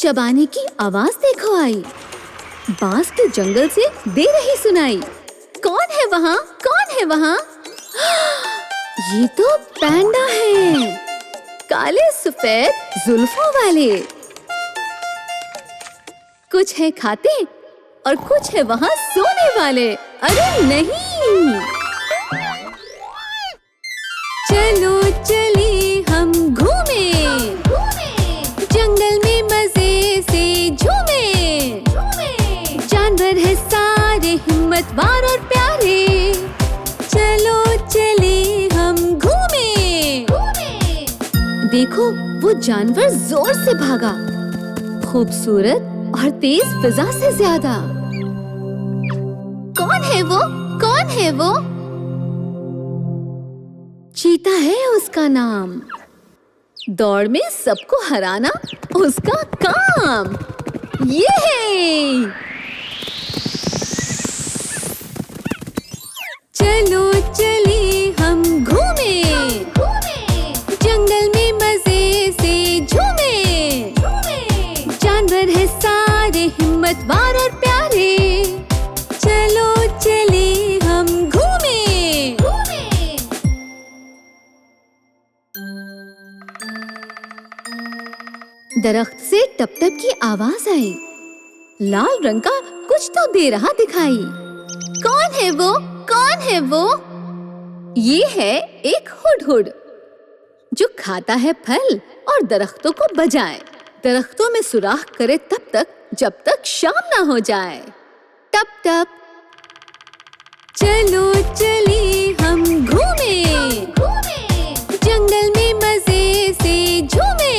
चबाने की आवाज देखो आई, बांस के जंगल से दे रही सुनाई। कौन है वहाँ? कौन है वहाँ? ये तो पैंडा है, काले सफेद जुल्फों वाले। कुछ है खाते और कुछ है वहाँ सोने वाले। अरे नहीं! चलो चले हम घूमे, जंगल में मजे से झूमे। जानवर है सारे हिम्मतवार और प्यारे, चलो चले हम घूमे। देखो वो जानवर जोर से भागा, खूबसूरत और तेज फिजा से ज्यादा। कौन है वो? कौन है वो? चीता है उसका नाम, दौड़ में सबको हराना उसका काम। ये है। चलो चले हम घूमे, जंगल में मजे से झूमे। जानवर है सारे हिम्मतवार और प्यारे, चलो चले हम घूमे। दरख्त से टप टप की आवाज आई, लाल रंग का कुछ तो दे रहा दिखाई। कौन है वो? कौन है वो? ये है एक हुडहुड, जो खाता है फल और दरख्तों को बजाए। दरख्तों में सुराख करे तब तक जब तक शाम ना हो जाए। टप टप चलो चले हम घूमे, जंगल में मजे से झूमे।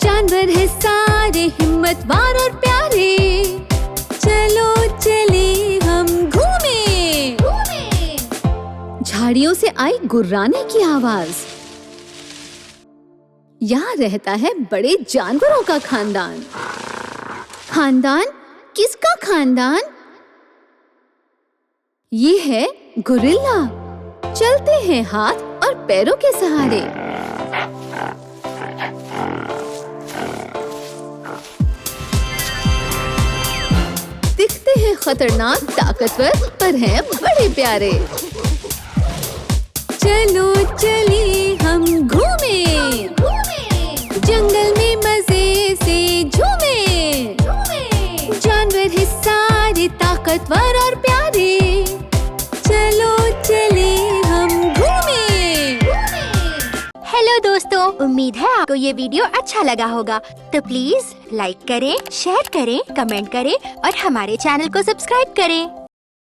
जानवर है सारे हिम्मतवार और प्यारे, चलो चले हम घूमे। झाड़ियों से आई गुर्राने की आवाज। यहाँ रहता है बड़े जानवरों का खानदान। खानदान? किसका खानदान? ये है गोरिल्ला, चलते हैं हाथ और पैरों के सहारे। दिखते हैं खतरनाक, ताकतवर, पर हैं बड़े प्यारे। चलो चले हम घूमे, जंगल में मजे से झूमे। जानवर है सारे ताकतवर और प्यारे, चलो चले हम घूमे। हेलो दोस्तों, उम्मीद है आपको ये वीडियो अच्छा लगा होगा। तो प्लीज लाइक करें, शेयर करें, कमेंट करें और हमारे चैनल को सब्सक्राइब करें।